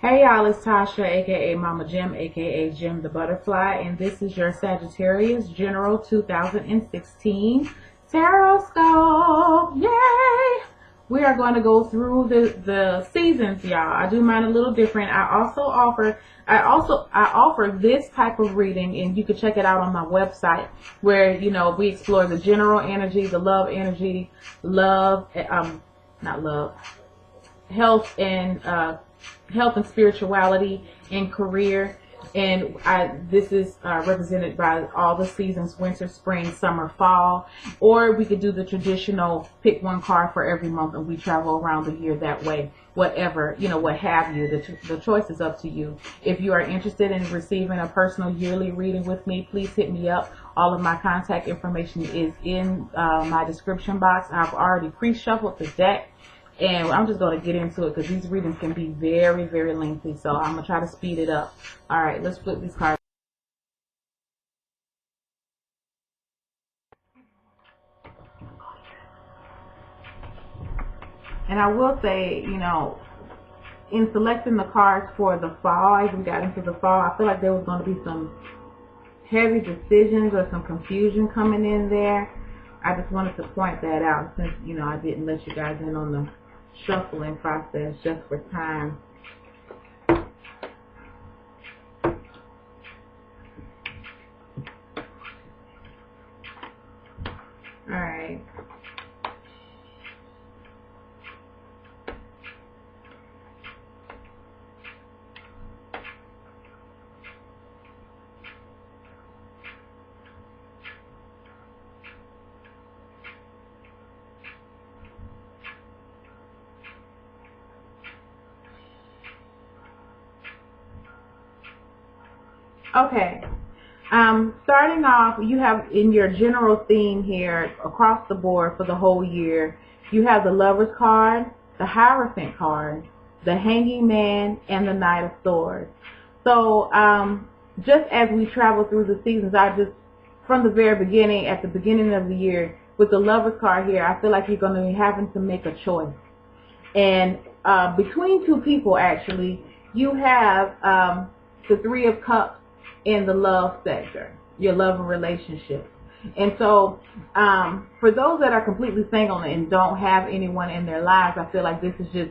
Hey y'all, it's Tasha, aka Mama Jim, aka Jim the Butterfly, and this is your Sagittarius General 2016 Tarot Scope. Yay! We are going to go through the seasons, y'all. I do mine a little different. I offer this type of reading, and you can check it out on my website, where we explore the general energy, the love energy, not love, health and spirituality and career. And this is represented by all the seasons: winter, spring, summer, fall. Or we could do the traditional pick one card for every month and we travel around the year that way. Whatever, what have you. The choice is up to you. If you are interested in receiving a personal yearly reading with me, please hit me up. All of my contact information is in my description box. I've already pre-shuffled the deck, and I'm just going to get into it because these readings can be very, very lengthy. So I'm going to try to speed it up. All right, let's flip these cards. And I will say, in selecting the cards for the fall, I even got into the fall, I feel like there was going to be some heavy decisions or some confusion coming in there. I just wanted to point that out since, I didn't let you guys in on the shuffling process just for time. All right. Okay, starting off, you have in your general theme here across the board for the whole year, you have the Lover's card, the Hierophant card, the Hanging Man, and the Knight of Swords. So just as we travel through the seasons, from the very beginning, at the beginning of the year, with the Lover's card here, I feel like you're going to be having to make a choice. And between two people, actually, you have the Three of Cups in the love sector, your love and relationship. And so for those that are completely single and don't have anyone in their lives, I feel like this is just,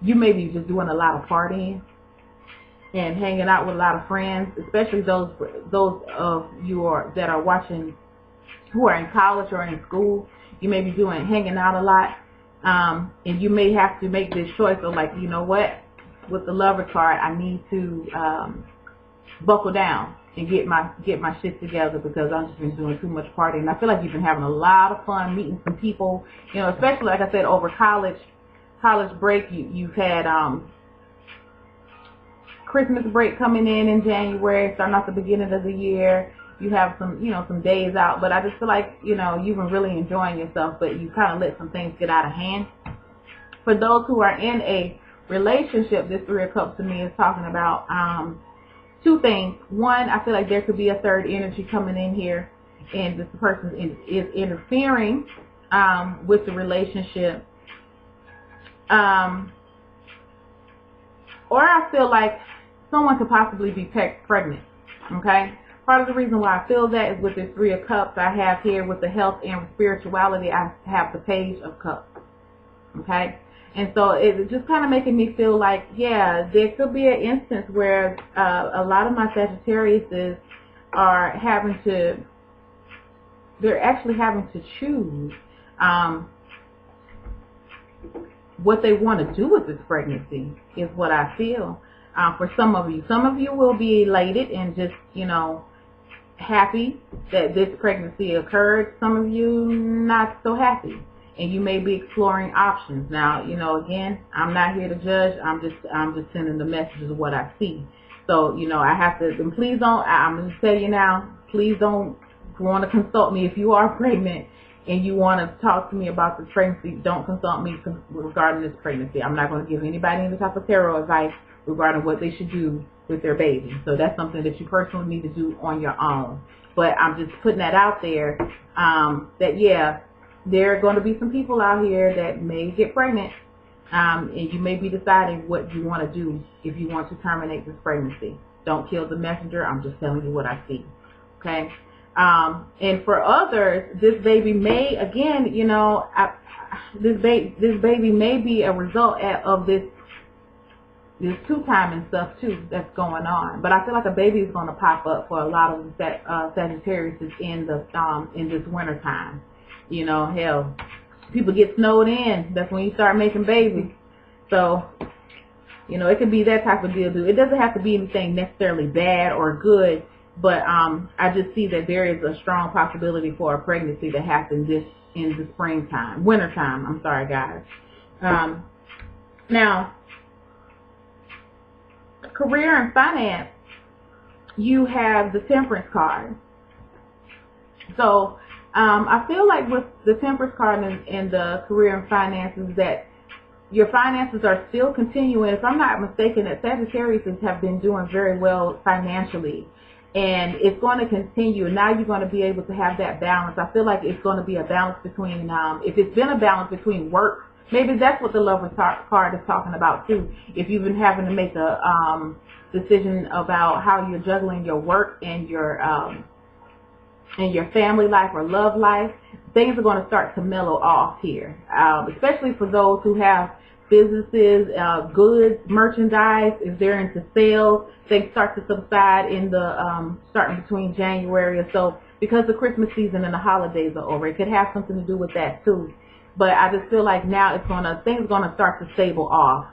you may be just doing a lot of partying and hanging out with a lot of friends, especially those of you that are watching who are in college or in school. You may be hanging out a lot, and you may have to make this choice of, like, you know what, with the Lover card, I need to buckle down and get my shit together because I've just been doing too much partying. And I feel like you've been having a lot of fun meeting some people, especially, like I said, over college break. You've had Christmas break coming in January, starting off the beginning of the year. You have some days out, but I just feel like, you've been really enjoying yourself, but you kind of let some things get out of hand. For those who are in a relationship, this Three of Cups to me is talking about two things. One, I feel like there could be a third energy coming in here, and this person is interfering with the relationship. Or I feel like someone could possibly be pregnant. Okay? Part of the reason why I feel that is with this Three of Cups I have here with the health and spirituality, I have the Page of Cups. Okay? And so it's just kind of making me feel like, yeah, there could be an instance where a lot of my Sagittariuses are they're actually having to choose what they want to do with this pregnancy, is what I feel. For some of you will be elated and just, happy that this pregnancy occurred. Some of you not so happy. And you may be exploring options. Now, again, I'm not here to judge. I'm just sending the messages of what I see. So, I have to, and please don't, I'm going to tell you now, please don't want to consult me if you are pregnant and you want to talk to me about this pregnancy. Don't consult me regarding this pregnancy. I'm not going to give anybody any type of tarot advice regarding what they should do with their baby. So that's something that you personally need to do on your own. But I'm just putting that out there, that, yeah, there are going to be some people out here that may get pregnant And you may be deciding what you want to do if you want to terminate this pregnancy. Don't kill the messenger. I'm just telling you what I see. Okay. And for others, this baby may, again, you know, this baby may be a result of this two-time and stuff too that's going on. But I feel like a baby is going to pop up for a lot of Sagittarius in this winter time. You know, hell, people get snowed in. That's when you start making babies. So, you know, it could be that type of deal. It doesn't have to be anything necessarily bad or good, but I just see that there is a strong possibility for a pregnancy to happen in the springtime, wintertime. I'm sorry, guys. Now, career and finance, you have the Temperance card. So I feel like with the Temperance card and the career and finances, that your finances are still continuing. If I'm not mistaken, that Sagittarius have been doing very well financially, and it's going to continue. Now you're going to be able to have that balance. I feel like it's going to be a balance between, if it's been a balance between work, maybe that's what the Lover's card is talking about too. If you've been having to make a decision about how you're juggling your work and your family life or love life, things are going to start to mellow off here, especially for those who have businesses, goods, merchandise. If they're into sales, things start to subside in the starting between January or so, because the Christmas season and the holidays are over. It could have something to do with that too. But I just feel like now things are gonna start to stable off.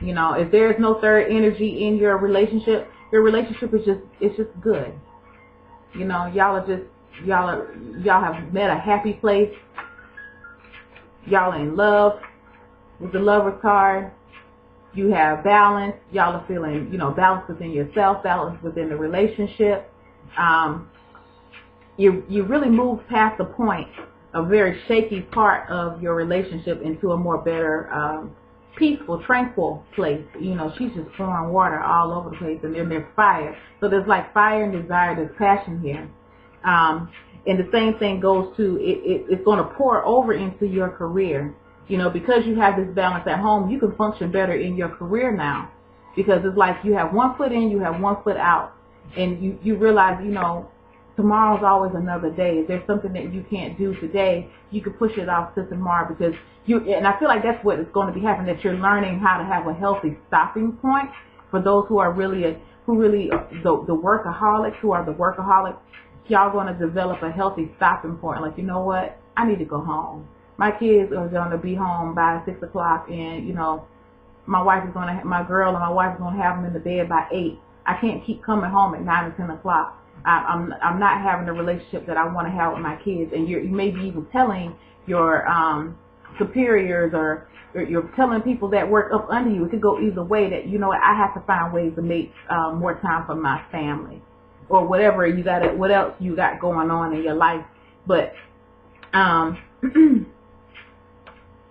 You know, if there's no third energy in your relationship is just good. You know, y'all have met a happy place. Y'all in love. With the Lover's card, you have balance. Y'all are feeling, you know, balance within yourself, balance within the relationship. You really move past the point, a very shaky part of your relationship, into a more better, peaceful, tranquil place. You know, she's just pouring water all over the place, and then there's fire. So there's like fire and desire, there's passion here. And the same thing goes to, it's going to pour over into your career. You know, because you have this balance at home, you can function better in your career now, because it's like you have one foot in, you have one foot out, and you realize, you know, tomorrow's always another day. If there's something that you can't do today, you can push it off to tomorrow, because and I feel like that's what is going to be happening, that you're learning how to have a healthy stopping point. For those who are the workaholics, y'all going to develop a healthy stopping point. Like, you know what? I need to go home. My kids are going to be home by 6 o'clock, and, you know, my girl and my wife is going to have them in the bed by 8. I can't keep coming home at 9 or 10 o'clock. I'm not having the relationship that I want to have with my kids. And you may be even telling your superiors, or you're telling people that work up under you. It could go either way, that, you know what, I have to find ways to make more time for my family, or whatever what else you got going on in your life. But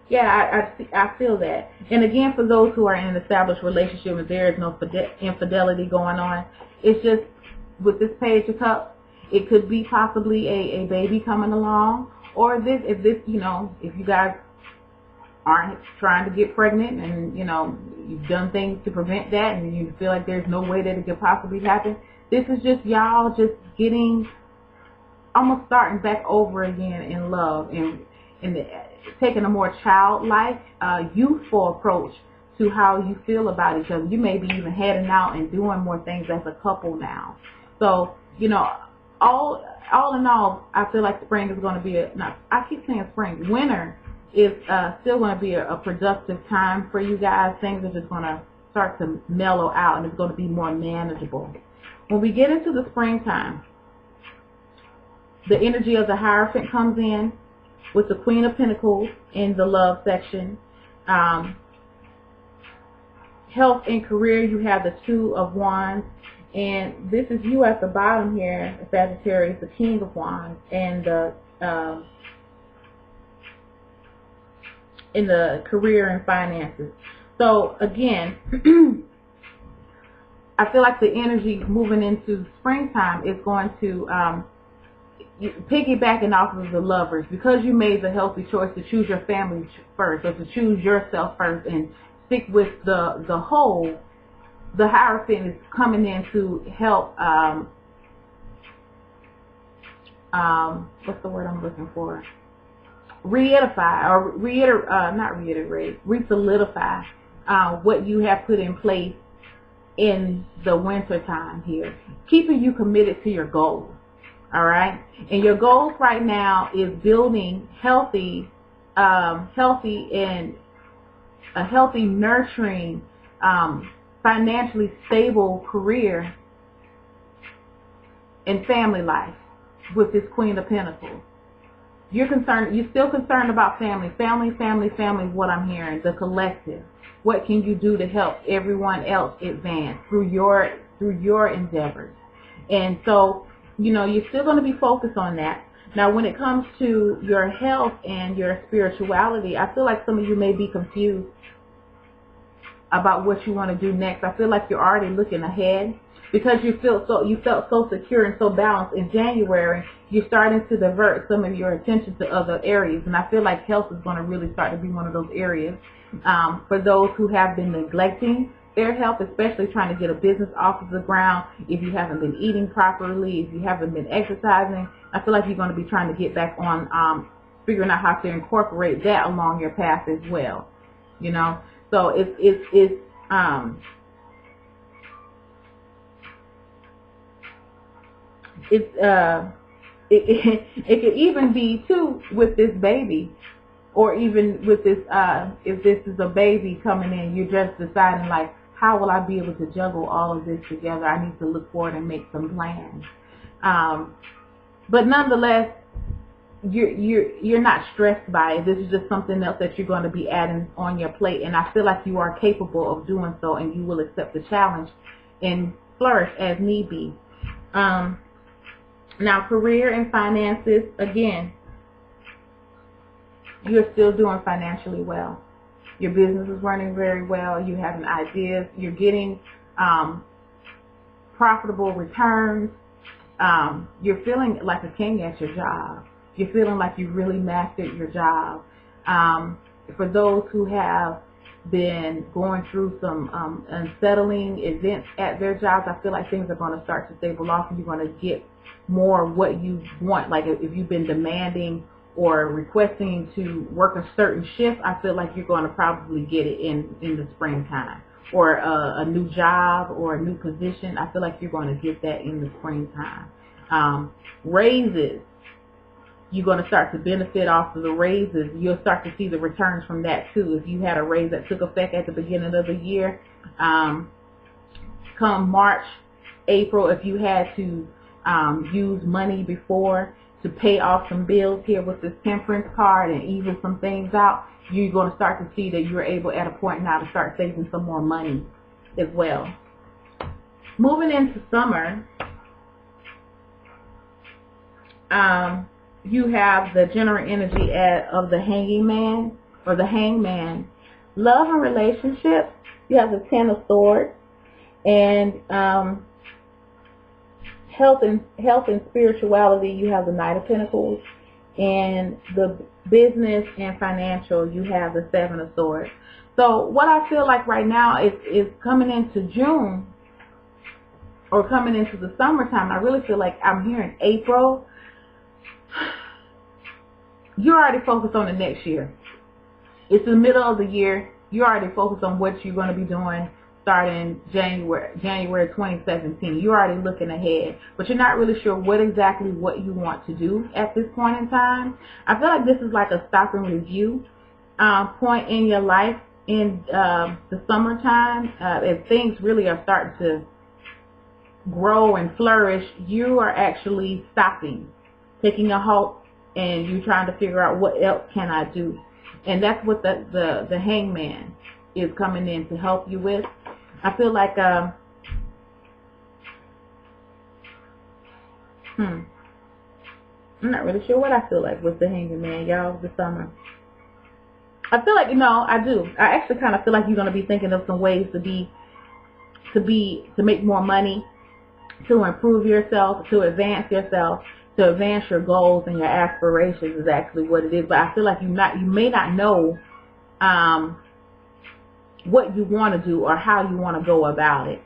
yeah, I feel that. And again, for those who are in an established relationship and there is no infidelity going on, it's just, with this Page of Cups, it could be possibly a baby coming along, or if you guys aren't trying to get pregnant, and, you know, you've done things to prevent that, and you feel like there's no way that it could possibly happen. This is just y'all just almost starting back over again in love, and taking a more childlike, youthful approach to how you feel about each other. You may be even heading out and doing more things as a couple now. So, you know, all in all, I feel like spring is going to be I keep saying spring. Winter is still going to be a productive time for you guys. Things are just going to start to mellow out, and it's going to be more manageable. When we get into the springtime, the energy of the Hierophant comes in, with the Queen of Pentacles in the love section. Health and career, you have the Two of Wands. And this is you at the bottom here, Sagittarius, the King of Wands, and in the career and finances. So again, I feel like the energy moving into springtime is going to, piggybacking off of the Lovers, because you made the healthy choice to choose your family first, or to choose yourself first and stick with the whole, the Hierophant is coming in to help, what's the word I'm looking for? Re-solidify what you have put in place in the winter time here, keeping you committed to your goals. All right, and your goals right now is building healthy and a healthy, nurturing, financially stable career and family life with this Queen of Pentacles. You're still concerned about family, what I'm hearing, the collective. What can you do to help everyone else advance through your endeavors? And so, you're still going to be focused on that. Now, when it comes to your health and your spirituality, I feel like some of you may be confused about what you want to do next. I feel like you're already looking ahead because you felt so secure and so balanced. In January, you're starting to divert some of your attention to other areas, and I feel like health is going to really start to be one of those areas. For those who have been neglecting their health, especially trying to get a business off of the ground, if you haven't been eating properly, if you haven't been exercising, I feel like you're going to be trying to get back on figuring out how to incorporate that along your path as well. So it could even be too with this baby, or even with this if this is a baby coming in, you're just deciding like, how will I be able to juggle all of this together? I need to look forward and make some plans. But nonetheless, you're not stressed by it. This is just something else that you're going to be adding on your plate, and I feel like you are capable of doing so, and you will accept the challenge and flourish as need be. Now, career and finances, again, you're still doing financially well. Your business is running very well. You're having ideas. You're getting profitable returns. You're feeling like a king at your job. You're feeling like you really mastered your job. For those who have been going through some unsettling events at their jobs, I feel like things are going to start to stabilize off, and you're going to get more what you want. Like if you've been demanding or requesting to work a certain shift, I feel like you're going to probably get it in the springtime. Or a new job or a new position, I feel like you're going to get that in the springtime. Raises, you're going to start to benefit off of the raises. You'll start to see the returns from that too. If you had a raise that took effect at the beginning of the year, come March, April, if you had to use money before to pay off some bills here with this Temperance card and even some things out, you're going to start to see that you're able at a point now to start saving some more money as well. Moving into summer, you have the general energy of the Hanging Man or the Hangman. Love and relationships, you have the Ten of Swords, and health and spirituality, you have the Knight of Pentacles, and the business and financial, you have the Seven of Swords. So what I feel like right now is coming into June or coming into the summertime, I really feel like I'm hearing April. You're already focused on the next year. It's the middle of the year. You're already focused on what you're going to be doing starting January 2017. You're already looking ahead, but you're not really sure what you want to do at this point in time. I feel like this is like a stop and review point in your life in the summertime. If things really are starting to grow and flourish, you are actually stopping, taking a halt, and you're trying to figure out what else can I do. And that's what the Hangman is coming in to help you with. I feel like I'm not really sure what I feel like with the Hanging Man, y'all, this summer. I feel like, I do. I actually kind of feel like you're going to be thinking of some ways to make more money, to improve yourself, to advance yourself, to advance your goals and your aspirations is actually what it is. But I feel like you may not know what you want to do or how you want to go about it,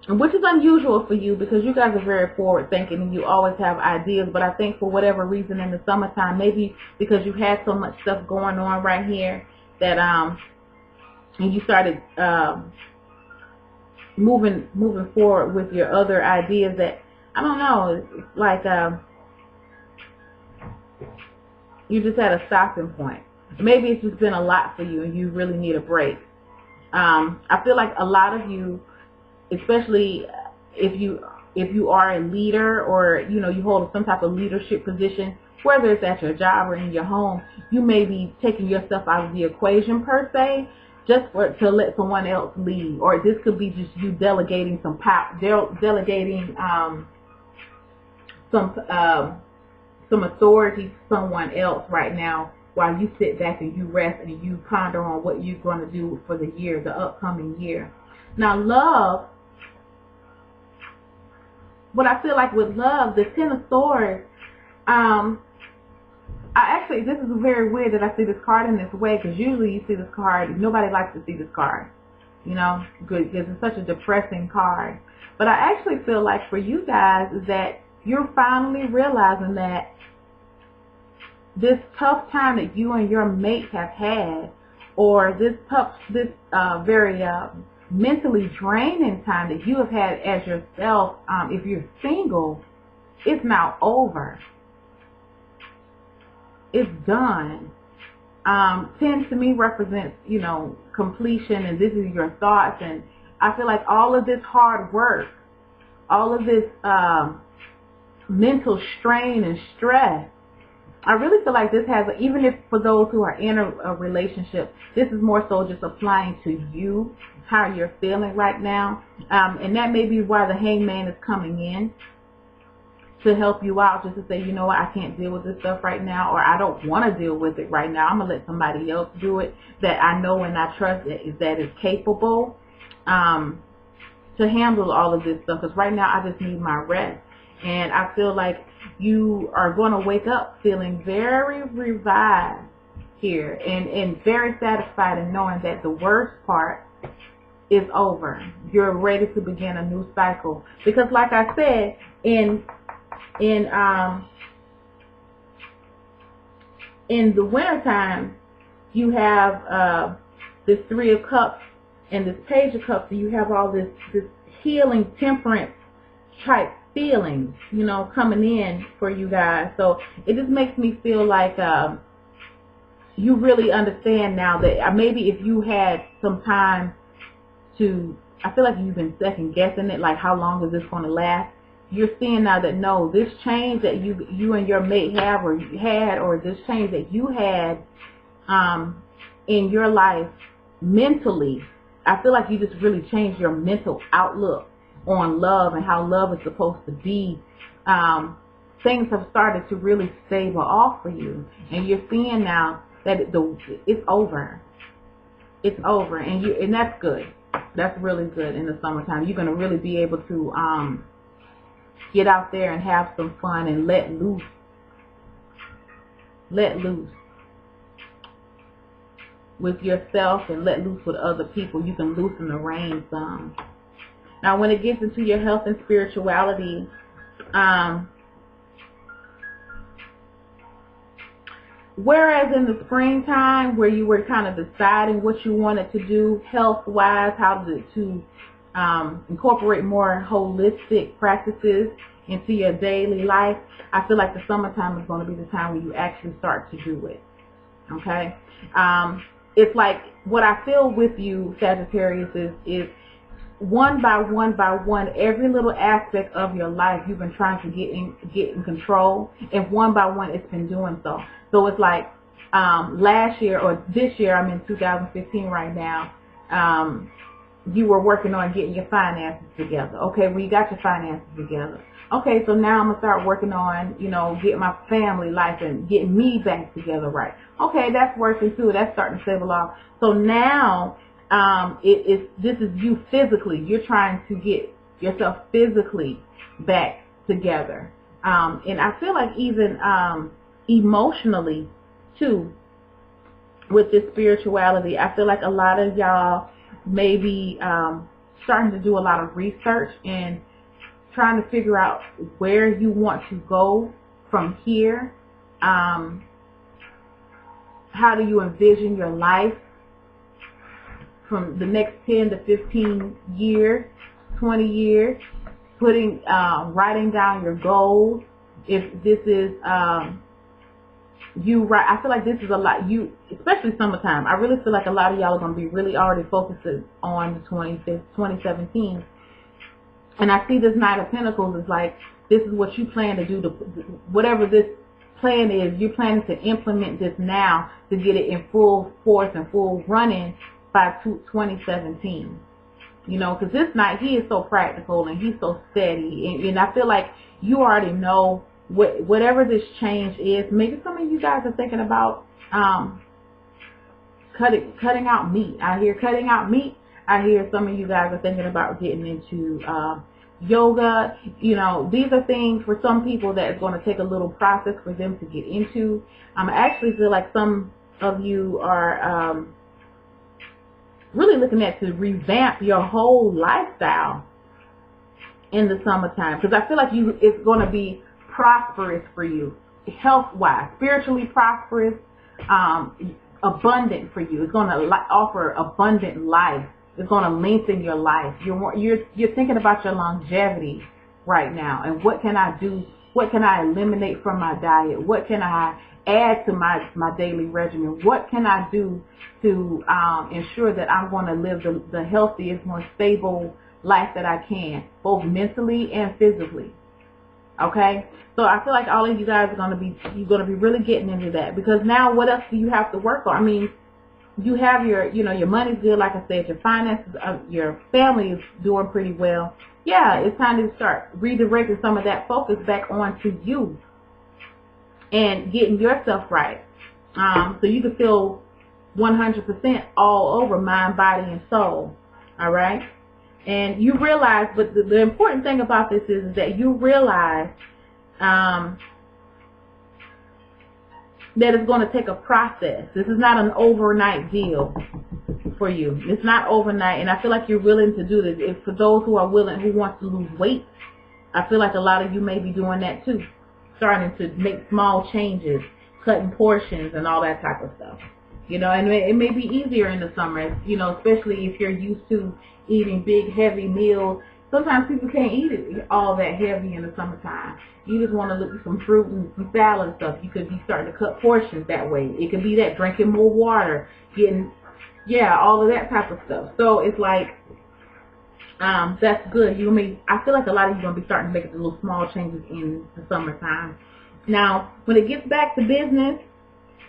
which is unusual for you because you guys are very forward thinking and you always have ideas. But I think for whatever reason in the summertime, maybe because you had so much stuff going on right here that and you started moving forward with your other ideas, that I don't know, it's like you just had a stopping point. Maybe it's just been a lot for you and you really need a break. I feel like a lot of you, especially if you are a leader or you hold some type of leadership position, whether it's at your job or in your home, you may be taking yourself out of the equation per se, just to let someone else lead. Or this could be just you delegating some delegating some authority to someone else right now, while you sit back and you rest and you ponder on what you're going to do for the year, the upcoming year. Now, love, what I feel like with love, the Ten of Swords, this is very weird that I see this card in this way, because usually you see this card, nobody likes to see this card, because it's such a depressing card. But I actually feel like for you guys is that you're finally realizing that this tough time that you and your mate have had, or this very mentally draining time that you have had as yourself, if you're single, it's now over. It's done. 10 to me represents, completion, and this is your thoughts, and I feel like all of this hard work, all of this mental strain and stress, I really feel like this has, even if for those who are in a relationship, this is more so just applying to you, how you're feeling right now. And that may be why the Hangman is coming in to help you out, just to say, you know what, I can't deal with this stuff right now, or I don't want to deal with it right now. I'm going to let somebody else do it that I know and I trust that is capable to handle all of this stuff. Because right now I just need my rest. And I feel like you are going to wake up feeling very revived here and very satisfied in knowing that the worst part is over. You're ready to begin a new cycle. Because like I said, in the wintertime, you have this Three of Cups and this Page of Cups, and you have all this healing, temperance type feelings, coming in for you guys. So it just makes me feel like you really understand now that maybe if you had some time to, I feel like you've been second guessing it, like how long is this going to last? You're seeing now that no, this change that you and your mate have or you had, or this change that you had in your life mentally, I feel like you just really changed your mental outlook on love and how love is supposed to be. Things have started to really stable off for you, and you're seeing now that it's over. It's over, and that's good. That's really good in the summertime. You're going to really be able to get out there and have some fun and let loose. Let loose with yourself and let loose with other people. You can loosen the reins some. Now, when it gets into your health and spirituality, whereas in the springtime, where you were kind of deciding what you wanted to do health-wise, how to incorporate more holistic practices into your daily life, I feel like the summertime is going to be the time when you actually start to do it. Okay? It's like what I feel with you, Sagittarius, is one by one, every little aspect of your life you've been trying to get in control, and one by one it's been doing so. So it's like last year or this year, I'm in 2015 right now, you were working on getting your finances together. Okay, well, you got your finances together. Okay, so now I'm going to start working on, getting my family life and getting me back together right. Okay, that's working too. That's starting to stable off. So now this is you physically. You're trying to get yourself physically back together. And I feel like even emotionally too, with this spirituality, I feel like a lot of y'all may be starting to do a lot of research and trying to figure out where you want to go from here. How do you envision your life from the next 10 to 15 years, 20 years? Writing down your goals. If this is you, right? I feel like this is a lot. Especially summertime. I really feel like a lot of y'all are going to be really already focused on the 2017. And I see this Knight of Pentacles is like, this is what you plan to do. Whatever this plan is, you're planning to implement this now to get it in full force and full running by 2017. You know, because this Knight, he is so practical and he's so steady. And I feel like you already know whatever this change is. Maybe some of you guys are thinking about cutting out meat. I hear cutting out meat. I hear some of you guys are thinking about getting into yoga. You know, these are things for some people that is going to take a little process for them to get into. I actually feel like some of you are really looking at to revamp your whole lifestyle in the summertime, because I feel like it's going to be prosperous for you, health-wise, spiritually prosperous, abundant for you. It's going to offer abundant life. It's going to lengthen your life. You're thinking about your longevity right now, and what can I do? What can I eliminate from my diet? What can I add to my daily regimen? What can I do to ensure that I'm going to live the healthiest, more stable life that I can, both mentally and physically? Okay, so I feel like all of you guys are going to be really getting into that, because now what else do you have to work on? I mean, you have your money's good, like I said, your finances, your family is doing pretty well. Yeah, it's time to start redirecting some of that focus back onto you and getting yourself right, so you can feel 100% all over, mind, body, and soul. All right, and you realize, but the important thing about this is that you realize that it's going to take a process. This is not an overnight deal for you. It's not overnight, and I feel like you're willing to do this. If for those who are willing, who want to lose weight, I feel like a lot of you may be doing that too, starting to make small changes, cutting portions and all that type of stuff. You know, and it may be easier in the summer, you know, especially if you're used to eating big, heavy meals. Sometimes people can't eat it all that heavy in the summertime. You just want to look at some fruit and some salad and stuff. You could be starting to cut portions that way. It could be that, drinking more water, all of that type of stuff. So it's like, that's good. I feel like a lot of you are going to be starting to make the little small changes in the summertime. Now, when it gets back to business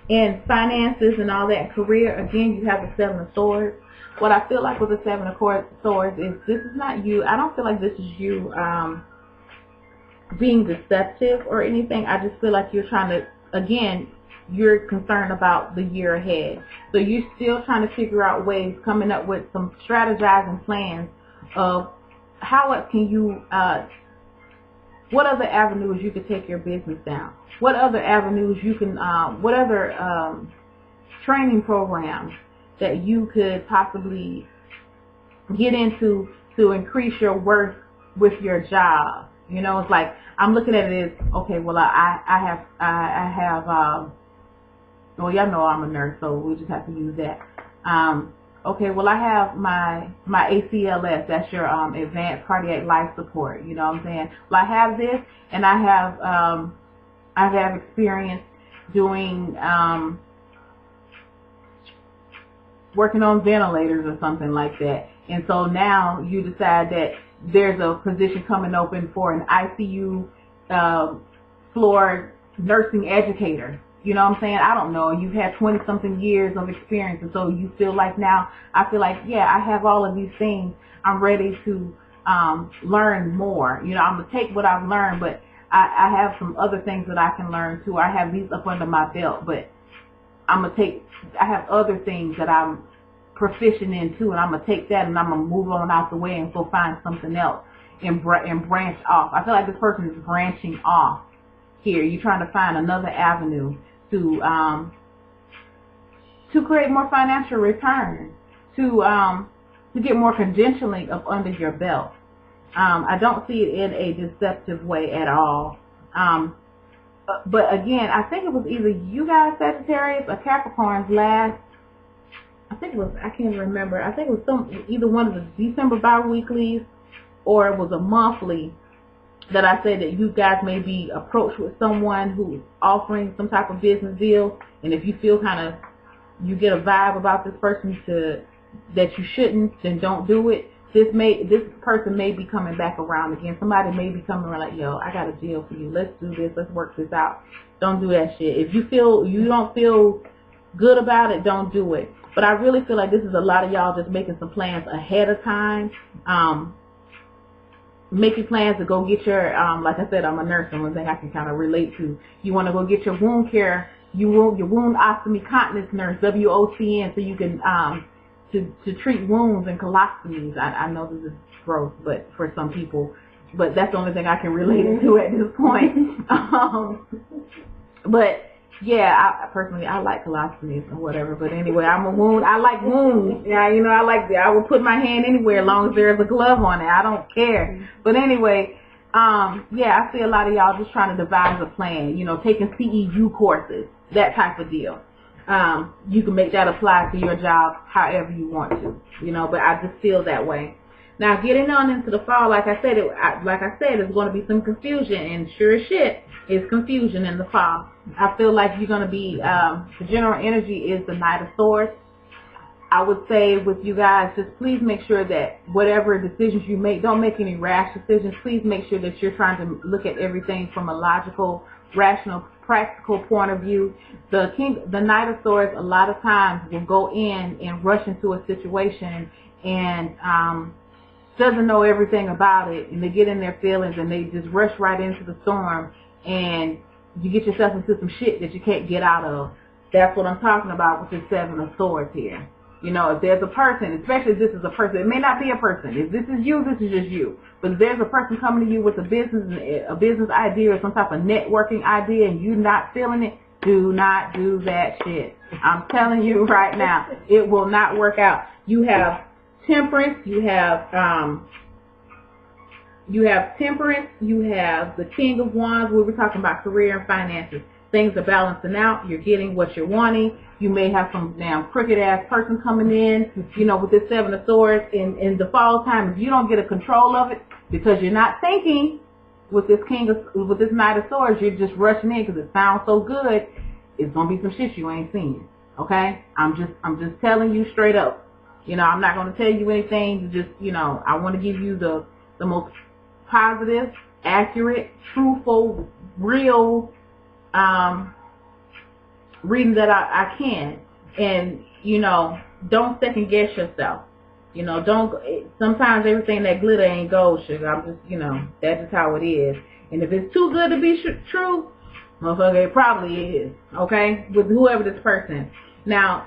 and finances and all that, career, again, you have the Seven of Swords. What I feel like with the Seven of Swords is this is not you. I don't feel like this is you being deceptive or anything. I just feel like you're trying to, again, you're concerned about the year ahead. So you're still trying to figure out ways, coming up with some strategizing plans of how else can you, what other avenues you could take your business down. What other avenues you can, what other training programs that you could possibly get into to increase your worth with your job. You know, it's like, I'm looking at it as, okay, well, I have, well, y'all know I'm a nurse, so we just have to use that. Okay, well, I have my ACLS, that's your advanced cardiac life support, you know what I'm saying? Well, I have this, and I have experience doing, working on ventilators or something like that. And so now you decide that there's a position coming open for an ICU floor nursing educator. You know what I'm saying? I don't know. You've had 20-something years of experience, and so you feel like now, I feel like, yeah, I have all of these things. I'm ready to learn more. You know, I'm going to take what I've learned, but I have some other things that I can learn too. I have these up under my belt, but I have other things that I'm proficient in too, and I'm going to take that and I'm going to move on out the way and go find something else. and branch off. I feel like this person is branching off here. You're trying to find another avenue to create more financial return, to get more credentialing up under your belt. I don't see it in a deceptive way at all. But again, I think it was either you guys, Sagittarius, or Capricorn's last, I think it was, I can't remember, I think it was either one of the December bi-weeklies or it was a monthly that I said that you guys may be approached with someone who's offering some type of business deal, and if you feel kind of, you get a vibe about this person that you shouldn't, then don't do it. This person may be coming back around again. Somebody may be coming around like, yo, I got a deal for you. Let's do this. Let's work this out. Don't do that shit. If you don't feel good about it, don't do it. But I really feel like this is a lot of y'all just making some plans ahead of time. Making plans to go get your, like I said, I'm a nurse, and one thing I can kind of relate to. You want to go get your wound care, your wound ostomy continence nurse, WOCN, so you can to treat wounds and colostomies. I know this is gross, but for some people, but that's the only thing I can relate it to at this point. But yeah, I personally like colostomies or whatever. But anyway, I like wounds. Yeah, you know, I will put my hand anywhere as long as there's a glove on it. I don't care. But anyway, yeah, I see a lot of y'all just trying to devise a plan. You know, taking CEU courses, that type of deal. You can make that apply to your job however you want to, you know, but I just feel that way. Now, getting on into the fall, like I said, there's going to be some confusion, and sure as shit, it's confusion in the fall. I feel like you're going to be, the general energy is the Knight of Swords. I would say with you guys, just please make sure that whatever decisions you make, don't make any rash decisions. Please make sure that you're trying to look at everything from a logical, rational, practical point of view. The Knight of Swords a lot of times will go in and rush into a situation and doesn't know everything about it, and they get in their feelings and they just rush right into the storm, and you get yourself into some shit that you can't get out of. That's what I'm talking about with the Seven of Swords here. You know, if there's a person, especially if this is a person, it may not be a person. If this is you, this is just you. But if there's a person coming to you with a business idea or some type of networking idea and you're not feeling it, do not do that shit. I'm telling you right now, it will not work out. You have Temperance, you have Temperance, you have the King of Wands. We were talking about career and finances. Things are balancing out. You're getting what you're wanting. You may have some damn crooked ass person coming in, you know, with this Seven of Swords in the fall time. If you don't get a control of it because you're not thinking with this with this Knight of Swords, you're just rushing in because it sounds so good. It's gonna be some shit you ain't seen. Okay, I'm just telling you straight up. You know, I'm not gonna tell you anything. Just, you know, I want to give you the most positive, accurate, truthful, real reading that I can. And, you know, don't second guess yourself. You know, sometimes everything that glitter ain't gold, sugar. I'm just, you know, that's just how it is. And if it's too good to be true, motherfucker, it probably is. Okay? With whoever this person. Now,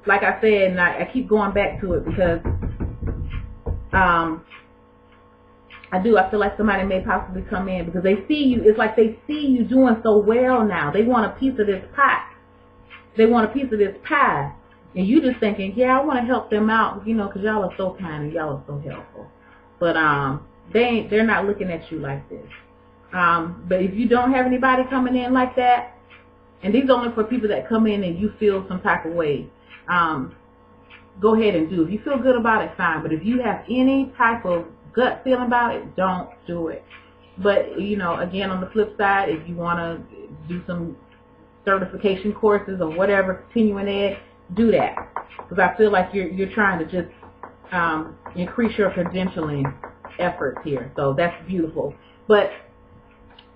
like I said, and I keep going back to it because I feel like somebody may possibly come in because they see you. It's like they see you doing so well now. They want a piece of this pie. They want a piece of this pie. And you just thinking, yeah, I want to help them out, you know, because y'all are so kind and y'all are so helpful. But they're not looking at you like this. But if you don't have anybody coming in like that, and these are only for people that come in and you feel some type of way, go ahead and do. If you feel good about it, fine. But if you have any type of gut feeling about it, don't do it. But, you know, again, on the flip side, if you want to do some certification courses or whatever, continuing ed, do that. Because I feel like you're trying to just increase your credentialing efforts here. So that's beautiful. But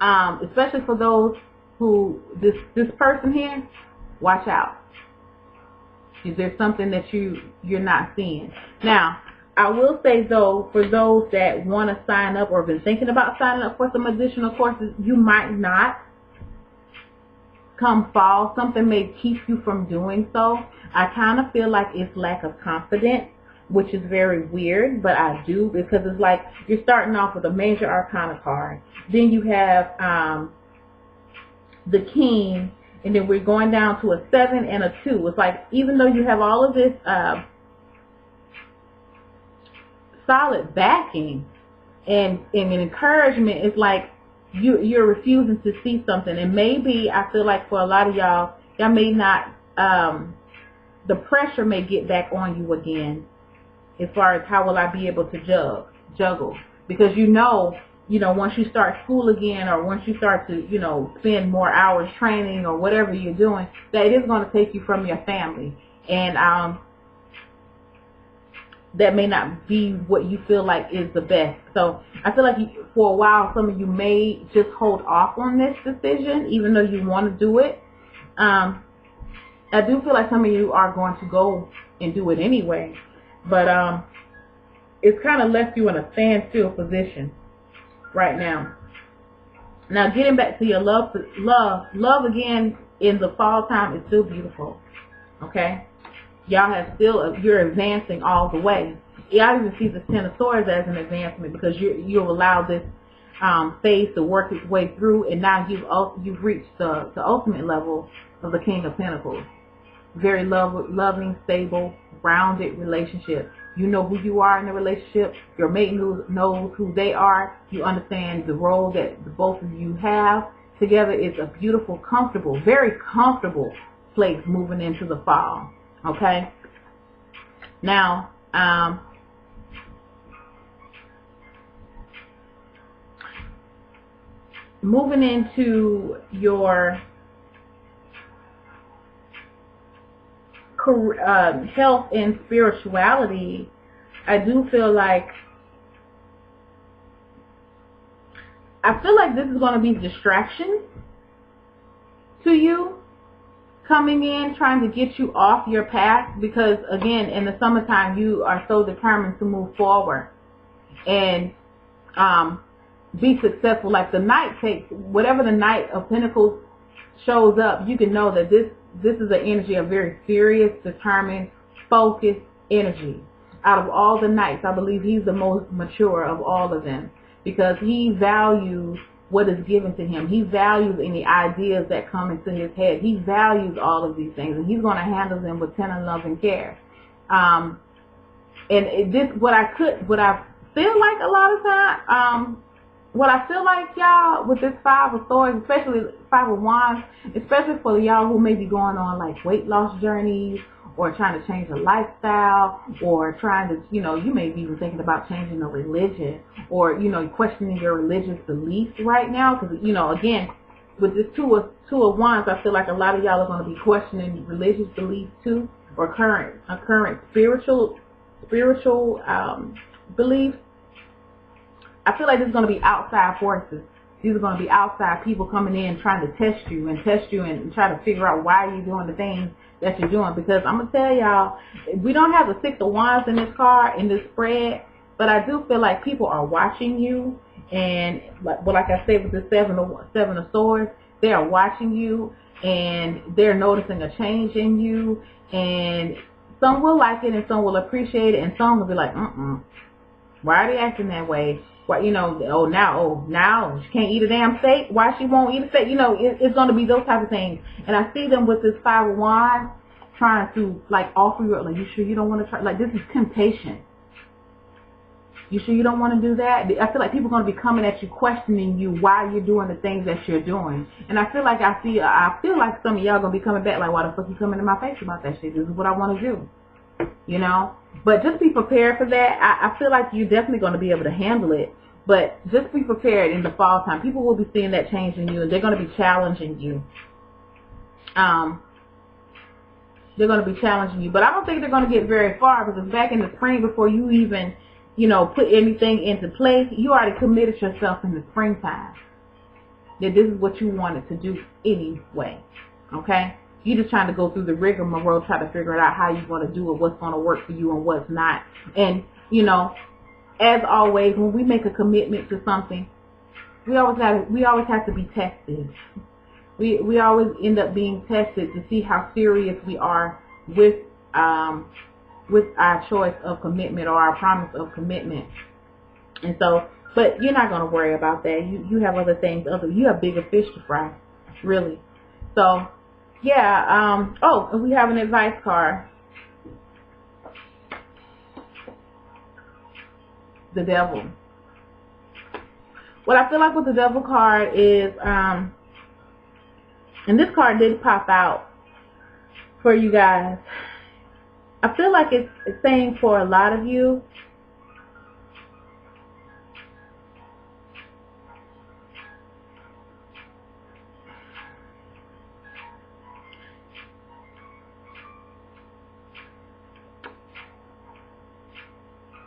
especially for those who, this person here, watch out. Is there something that you're not seeing? Now, I will say, though, for those that want to sign up or have been thinking about signing up for some additional courses, you might not. Come fall, something may keep you from doing so. I kind of feel like it's lack of confidence which is very weird, but I do, because it's like you're starting off with a major arcana card. Then you have the king, and then we're going down to a 7 and a 2. It's like, even though you have all of this solid backing and an encouragement, it's like you're refusing to see something. And maybe I feel like for a lot of y'all may not, the pressure may get back on you again, as far as how will I be able to juggle, because once you start school again, or once you start to spend more hours training or whatever you're doing, that it is going to take you from your family, and that may not be what you feel like is the best. So I feel like for a while, some of you may just hold off on this decision, even though you want to do it. I do feel like some of you are going to go and do it anyway, but it's kind of left you in a standstill position right now. Now, getting back to your love again in the fall time is still beautiful. Okay, y'all have you're advancing all the way. I even see the 10 of Swords as an advancement, because you'll allow this phase to work its way through, and now you've reached the ultimate level of the King of Pentacles. Very loving, stable, grounded relationship. You know who you are in the relationship. Your mate knows who they are. You understand the role that the both of you have together. It's a beautiful, comfortable, very comfortable place moving into the fall. Okay. Now, moving into your health and spirituality, I do feel like this is going to be distraction to you coming in, trying to get you off your path, because again, in the summertime, you are so determined to move forward and be successful. Like the Knight takes, whatever the Knight of Pentacles shows up, you can know that this is an energy of very serious, determined, focused energy. Out of all the Knights, I believe he's the most mature of all of them, because he values what is given to him. He values any ideas that come into his head. He values all of these things, and he's going to handle them with tender love and care. And what I feel like a lot of time, what I feel like, y'all, with this 5 of Swords, especially 5 of Wands, especially for y'all who may be going on like weight loss journeys, or trying to change a lifestyle, or trying to, you may be even thinking about changing a religion, or, questioning your religious beliefs right now. Because, again, with this two of Wands, I feel like a lot of y'all are going to be questioning religious beliefs too, or current spiritual beliefs. I feel like there's going to be outside forces. These are going to be outside people coming in trying to test you and try to figure out why you're doing the things that you're doing. Because I'm going to tell y'all, we don't have the 6 of Wands in this card, in this spread, but I do feel like people are watching you. And like I said with the 7 of Swords, they are watching you, and they're noticing a change in you. And some will like it, and some will appreciate it, and some will be like, why are they acting that way? Why, now she can't eat a damn steak. Why she won't eat a steak? It's going to be those type of things. And I see them with this 5 of Wands trying to offer you, like, you sure you don't want to try? Like, this is temptation. You sure you don't want to do that? I feel like people are going to be coming at you, questioning you why you're doing the things that you're doing. And I feel like some of y'all going to be coming back like, why the fuck you coming in my face about that shit? This is what I want to do. But just be prepared for that. I feel like you're definitely going to be able to handle it, but just be prepared in the fall time. People will be seeing that change in you, and they're going to be challenging you. They're going to be challenging you, but I don't think they're going to get very far, because back in the spring, before you even, put anything into place, you already committed yourself in the springtime that this is what you wanted to do anyway. Okay? You're just trying to go through the rigmarole, try to figure out how you're going to do it, what's going to work for you and what's not. And, as always, when we make a commitment to something, we always have to be tested. We always end up being tested to see how serious we are with with our choice of commitment or our promise of commitment. And so, but you're not going to worry about that. You have other things. You have bigger fish to fry, really. So, yeah. Oh, and we have an advice card. The devil. What I feel like with the devil card is, and this card did pop out for you guys. I feel like it's saying for a lot of you,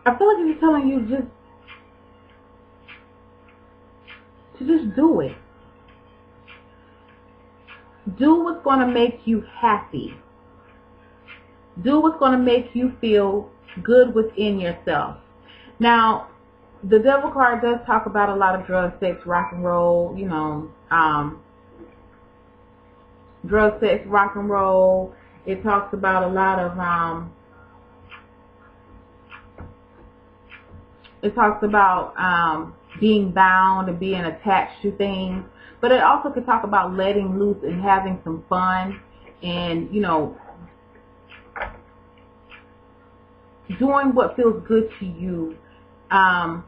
I feel like it's telling you to just do it. Do what's going to make you happy. Do what's going to make you feel good within yourself. Now, the devil card does talk about a lot of drugs, sex, rock and roll, you know, drug, sex, rock and roll. It talks about a lot of, it talks about being bound and being attached to things. But it also could talk about letting loose and having some fun and, you know, doing what feels good to you, or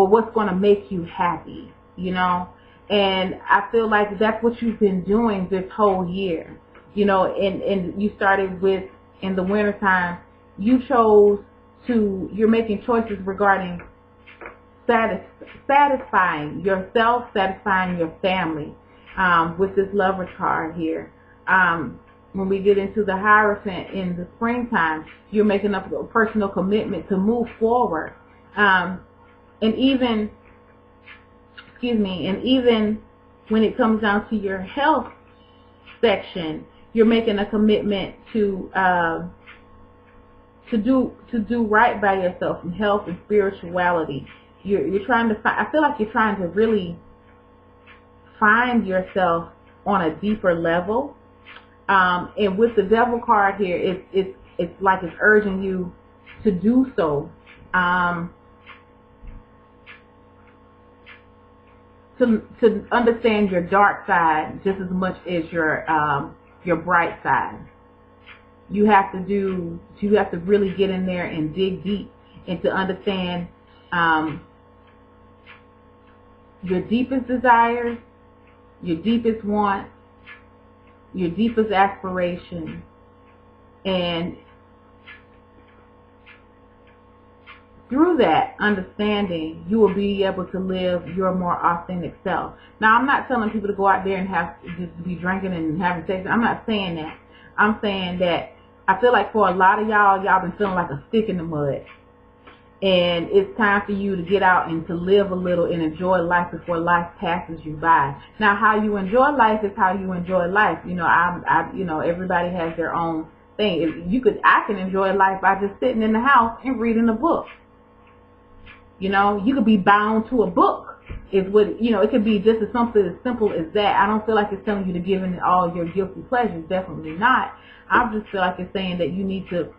what's going to make you happy, you know. And I feel like that's what you've been doing this whole year, you know. And you started with, in the wintertime, you chose to, you're making choices regarding satisfying yourself, satisfying your family, with this Lover's card here. When we get into the Hierophant in the springtime, you're making up a personal commitment to move forward. And even when it comes down to your health section, you're making a commitment to do right by yourself in health and spirituality. You're trying to find, I feel like you're trying to really find yourself on a deeper level. And with the devil card here, it's like it's urging you to do so. To understand your dark side just as much as your bright side. You have to really get in there and dig deep and to understand your deepest desires, your deepest wants, your deepest aspirations, and through that understanding, you will be able to live your more authentic self. Now, I'm not telling people to go out there and have just be drinking and having sex. I'm not saying that. I'm saying that I feel like for a lot of y'all been feeling like a stick in the mud. And it's time for you to get out and to live a little and enjoy life before life passes you by. Now, how you enjoy life is how you enjoy life. You know, you know, everybody has their own thing. I can enjoy life by just sitting in the house and reading a book. You know, you could be bound to a book. Is what, you know, it could be just as something as simple as that. I don't feel like it's telling you to give in all your guilty pleasures. Definitely not. I just feel like it's saying that you need to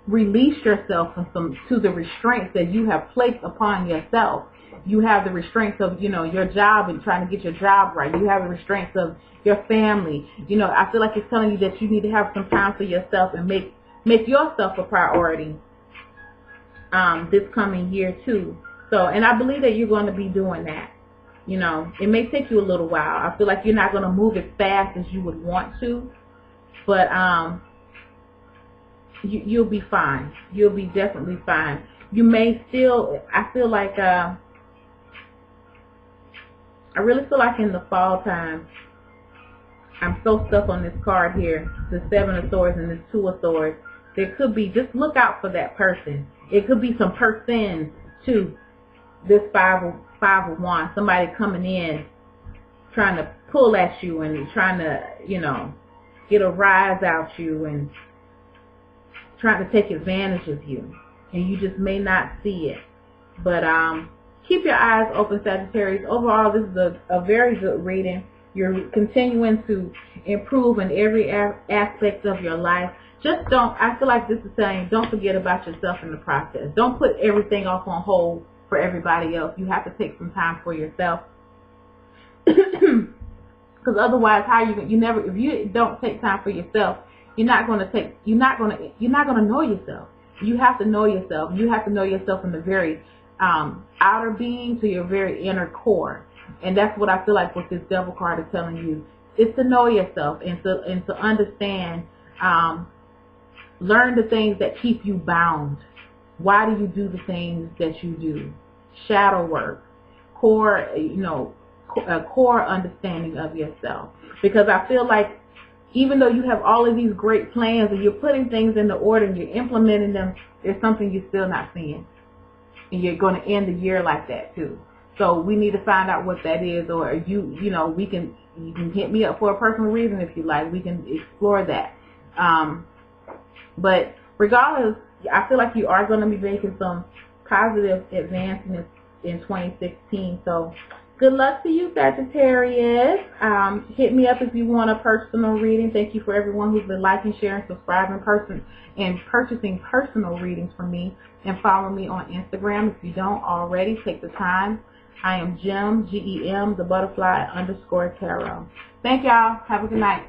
release yourself from to the restraints that you have placed upon yourself. You have the restraints of, you know, your job and trying to get your job right. You have the restraints of your family. You know, I feel like it's telling you that you need to have some time for yourself and make yourself a priority this coming year too. So, and I believe that you're going to be doing that. You know, it may take you a little while. I feel like you're not going to move as fast as you would want to, but you'll be fine. You'll be definitely fine. You may still, I feel like, I really feel like in the fall time, I'm so stuck on this card here, the Seven of Swords and this Two of Swords. There could be, just look out for that person. It could be some person too. This five of Wands, somebody coming in, trying to pull at you and trying to, you know, get a rise out you and trying to take advantage of you, and you just may not see it. But keep your eyes open, Sagittarius. Overall, this is a very good reading. You're continuing to improve in every aspect of your life. just don't, I feel like this is saying, don't forget about yourself in the process. Don't put everything off on hold for everybody else. You have to take some time for yourself. Because otherwise, if you don't take time for yourself, you're not going to know yourself. You have to know yourself. You have to know yourself from the very outer being to your very inner core. And that's what I feel like what this devil card is telling you. It's to know yourself and to understand, learn the things that keep you bound. Why do you do the things that you do? Shadow work, core, a core understanding of yourself. Because I feel like even though you have all of these great plans and you're putting things into order and you're implementing them, there's something you're still not seeing. And you're going to end the year like that too. So we need to find out what that is, or you can hit me up for a personal reason if you like. We can explore that. But regardless, I feel like you are going to be making some positive advancements in 2016. So good luck to you, Sagittarius. Hit me up if you want a personal reading. Thank you for everyone who's been liking, sharing, subscribing, and purchasing personal readings from me. And follow me on Instagram if you don't already. Take the time. I am Gem, Gem, the butterfly _tarot. Thank y'all. Have a good night.